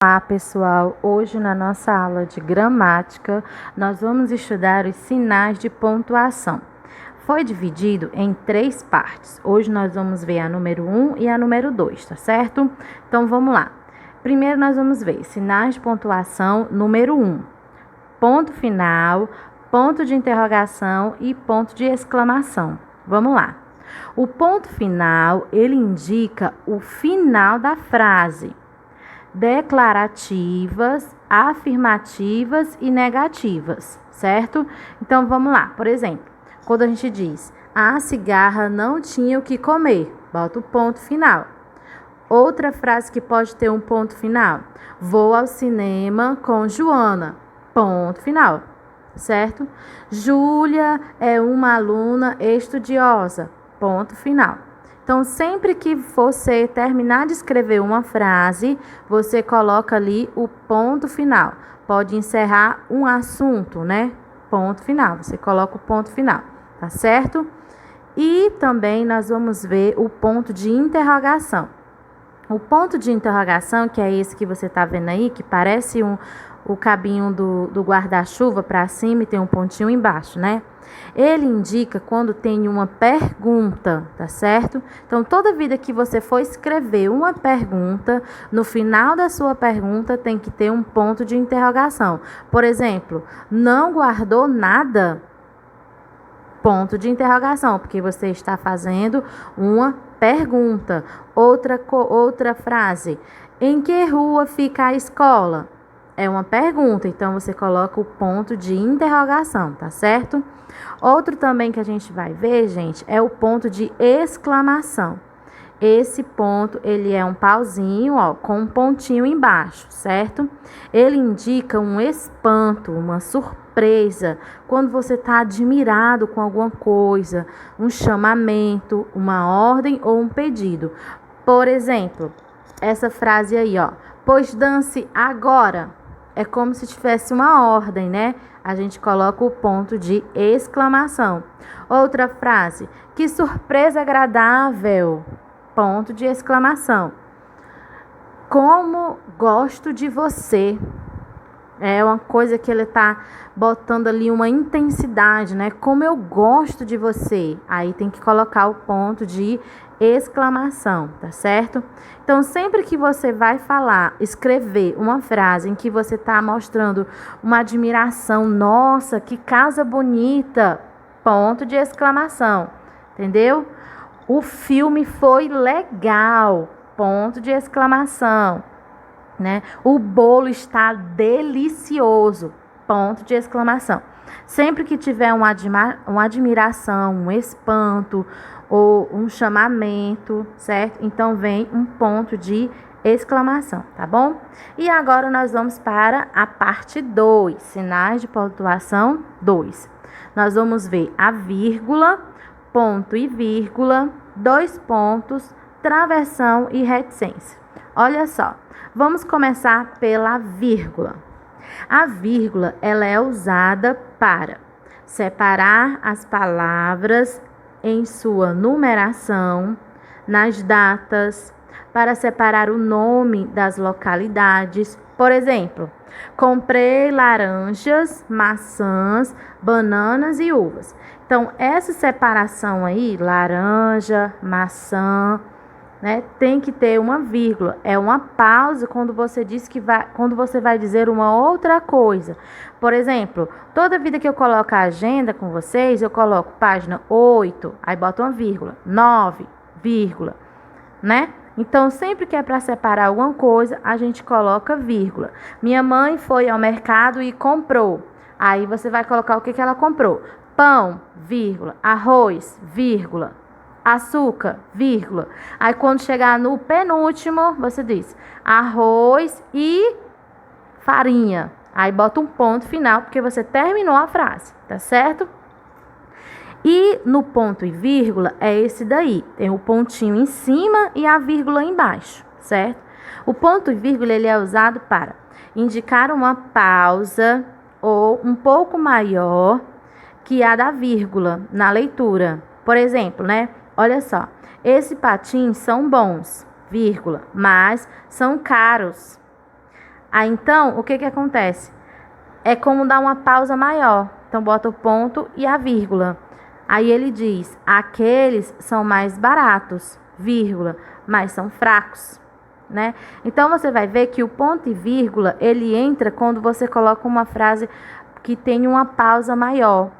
Olá pessoal, hoje na nossa aula de gramática nós vamos estudar os sinais de pontuação. Foi dividido em 3 partes. Hoje nós vamos ver a número 1 e a número 2, tá certo? Então vamos lá. Primeiro nós vamos ver sinais de pontuação número 1. Ponto final, ponto de interrogação e ponto de exclamação. Vamos lá. O ponto final, ele indica o final da frase. Declarativas, afirmativas e negativas, certo? Então vamos lá. Por exemplo, quando a gente diz a cigarra não tinha o que comer, bota o ponto final. Outra frase que pode ter um ponto final: vou ao cinema com Joana, ponto final, certo? Júlia é uma aluna estudiosa, ponto final. Então, sempre que você terminar de escrever uma frase, você coloca ali o ponto final. Pode encerrar um assunto, né? Ponto final. Você coloca o ponto final, tá certo? E também nós vamos ver o ponto de interrogação. O ponto de interrogação, que é esse que você tá vendo aí, que parece o cabinho do guarda-chuva para cima e tem um pontinho embaixo, né? Ele indica quando tem uma pergunta, tá certo? Então, toda vida que você for escrever uma pergunta, no final da sua pergunta tem que ter um ponto de interrogação. Por exemplo, não guardou nada? Ponto de interrogação, porque você está fazendo uma pergunta. Outra frase: em que rua fica a escola? É uma pergunta, então você coloca o ponto de interrogação, tá certo? Outro também que a gente vai ver, gente, é o ponto de exclamação. Esse ponto, ele é um pauzinho, ó, com um pontinho embaixo, certo? Ele indica um espanto, uma surpresa, quando você está admirado com alguma coisa, um chamamento, uma ordem ou um pedido. Por exemplo, essa frase aí, ó, pois dance agora. É como se tivesse uma ordem, né? A gente coloca o ponto de exclamação. Outra frase: que surpresa agradável! Ponto de exclamação. Como gosto de você. É uma coisa que ele tá botando ali uma intensidade, né? Como eu gosto de você. Aí tem que colocar o ponto de exclamação, tá certo? Então, sempre que você vai falar, escrever uma frase em que você tá mostrando uma admiração, nossa, que casa bonita, ponto de exclamação, entendeu? O filme foi legal, ponto de exclamação. Né? O bolo está delicioso, ponto de exclamação. Sempre que tiver uma admiração, um espanto ou um chamamento, certo? Então vem um ponto de exclamação, tá bom? E agora nós vamos para a parte 2, sinais de pontuação 2. Nós vamos ver a vírgula, ponto e vírgula, 2 pontos, travessão e reticência. Olha só. Vamos começar pela vírgula. A vírgula, ela é usada para separar as palavras em sua numeração, nas datas, para separar o nome das localidades. Por exemplo, comprei laranjas, maçãs, bananas e uvas. Então, essa separação aí, laranja, maçã, né, tem que ter uma vírgula, é uma pausa quando você diz quando você vai dizer uma outra coisa. Por exemplo, toda vida que eu coloco a agenda com vocês, eu coloco página 8, aí boto uma vírgula, 9, vírgula, né? Então, sempre que é para separar alguma coisa, a gente coloca vírgula. Minha mãe foi ao mercado e comprou. Aí você vai colocar o que ela comprou: pão, vírgula, arroz, vírgula, açúcar, vírgula. Aí quando chegar no penúltimo, você diz arroz e farinha. Aí bota um ponto final, porque você terminou a frase, tá certo? E no ponto e vírgula é esse daí. Tem o pontinho em cima e a vírgula embaixo, certo? O ponto e vírgula, ele é usado para indicar uma pausa ou um pouco maior que a da vírgula na leitura. Por exemplo, né? Olha só, esses patins são bons, vírgula, mas são caros. Aí, então, o que que acontece? É como dar uma pausa maior. Então, bota o ponto e a vírgula. Aí ele diz, aqueles são mais baratos, vírgula, mas são fracos, né? Então, você vai ver que o ponto e vírgula, ele entra quando você coloca uma frase que tem uma pausa maior,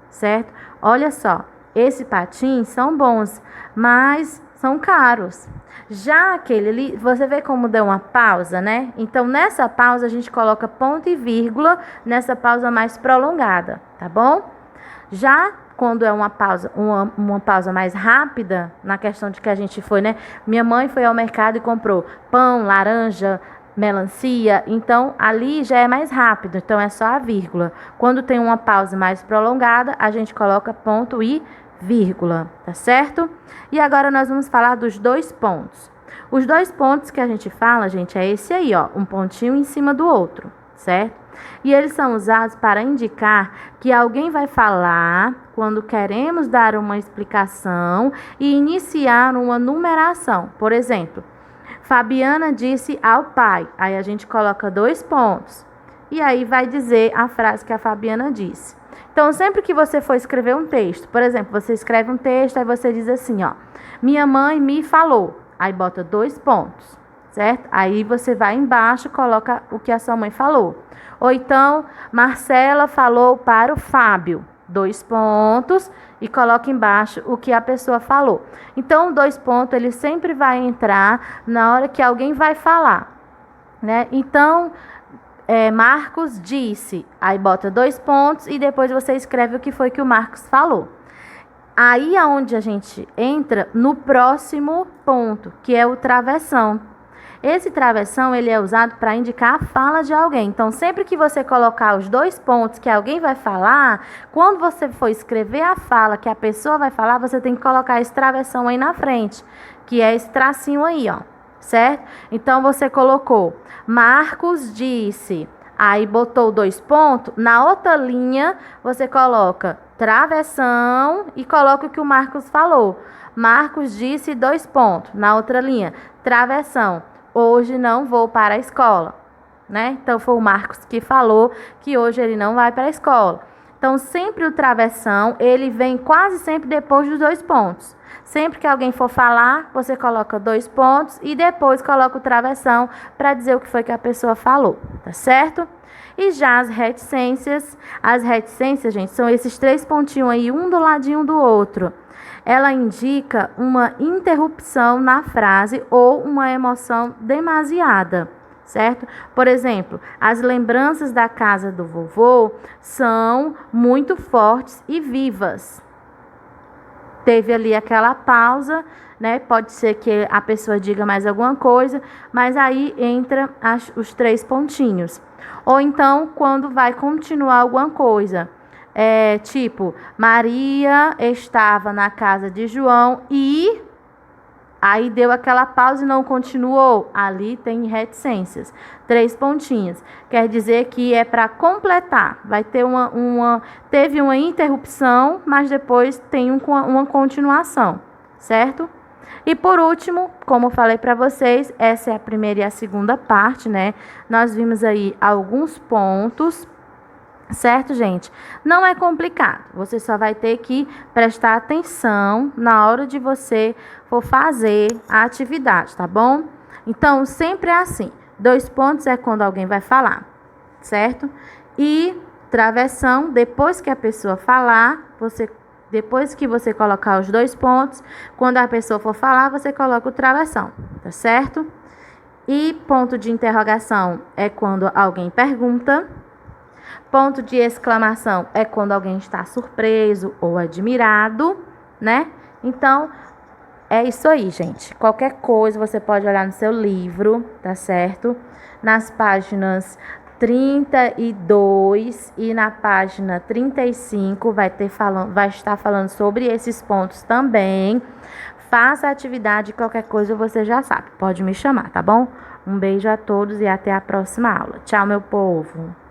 certo? Olha só, esses patins são bons, mas são caros. Já aquele ali, você vê como deu uma pausa, né? Então, nessa pausa, a gente coloca ponto e vírgula nessa pausa mais prolongada, tá bom? Já quando é uma pausa mais rápida, na questão de que a gente foi, né? Minha mãe foi ao mercado e comprou pão, laranja, melancia, então ali já é mais rápido, então é só a vírgula. Quando tem uma pausa mais prolongada, a gente coloca ponto e vírgula, tá certo? E agora nós vamos falar dos 2 pontos. Os 2 pontos que a gente fala, gente, é esse aí, ó, um pontinho em cima do outro, certo? E eles são usados para indicar que alguém vai falar quando queremos dar uma explicação e iniciar uma numeração. Por exemplo, Fabiana disse ao pai. Aí a gente coloca 2 pontos. E aí vai dizer a frase que a Fabiana disse. Então, sempre que você for escrever um texto, por exemplo, você escreve um texto, aí você diz assim, ó, minha mãe me falou. Aí bota 2 pontos, certo? Aí você vai embaixo e coloca o que a sua mãe falou. Ou então, Marcela falou para o Fábio. 2 pontos e coloca embaixo o que a pessoa falou. Então, 2 pontos, ele sempre vai entrar na hora que alguém vai falar, né? Então, Marcos disse, aí bota 2 pontos e depois você escreve o que foi que o Marcos falou. Aí é onde a gente entra no próximo ponto, que é o travessão. Esse travessão, ele é usado para indicar a fala de alguém. Então, sempre que você colocar os 2 pontos que alguém vai falar, quando você for escrever a fala que a pessoa vai falar, você tem que colocar esse travessão aí na frente, que é esse tracinho aí, ó, certo? Então, você colocou, Marcos disse, aí botou 2 pontos, na outra linha, você coloca travessão e coloca o que o Marcos falou. Marcos disse 2 pontos, na outra linha, travessão. Hoje não vou para a escola, né? Então, foi o Marcos que falou que hoje ele não vai para a escola. Então, sempre o travessão, ele vem quase sempre depois dos 2 pontos. Sempre que alguém for falar, você coloca 2 pontos e depois coloca o travessão para dizer o que foi que a pessoa falou, tá certo? E já as reticências, gente, são esses 3 pontinhos aí, um do ladinho do outro. Ela indica uma interrupção na frase ou uma emoção demasiada, certo? Por exemplo, as lembranças da casa do vovô são muito fortes e vivas. Teve ali aquela pausa, né? Pode ser que a pessoa diga mais alguma coisa, mas aí entra os 3 pontinhos. Ou então, quando vai continuar alguma coisa. Tipo, Maria estava na casa de João e aí deu aquela pausa e não continuou. Ali tem reticências. 3 pontinhos. Quer dizer que é para completar. Vai ter teve uma interrupção, mas depois tem uma continuação, certo? E por último, como eu falei para vocês, essa é a primeira e a segunda parte, né? Nós vimos aí alguns pontos. Certo, gente? Não é complicado. Você só vai ter que prestar atenção na hora de você for fazer a atividade, tá bom? Então, sempre é assim. 2 pontos é quando alguém vai falar, certo? E travessão, depois que a pessoa falar, depois que você colocar os 2 pontos, quando a pessoa for falar, você coloca o travessão, tá certo? E ponto de interrogação é quando alguém pergunta. Ponto de exclamação é quando alguém está surpreso ou admirado, né? Então, é isso aí, gente. Qualquer coisa você pode olhar no seu livro, tá certo? Nas páginas 32 e na página 35 vai estar falando sobre esses pontos também. Faça a atividade, qualquer coisa você já sabe. Pode me chamar, tá bom? Um beijo a todos e até a próxima aula. Tchau, meu povo!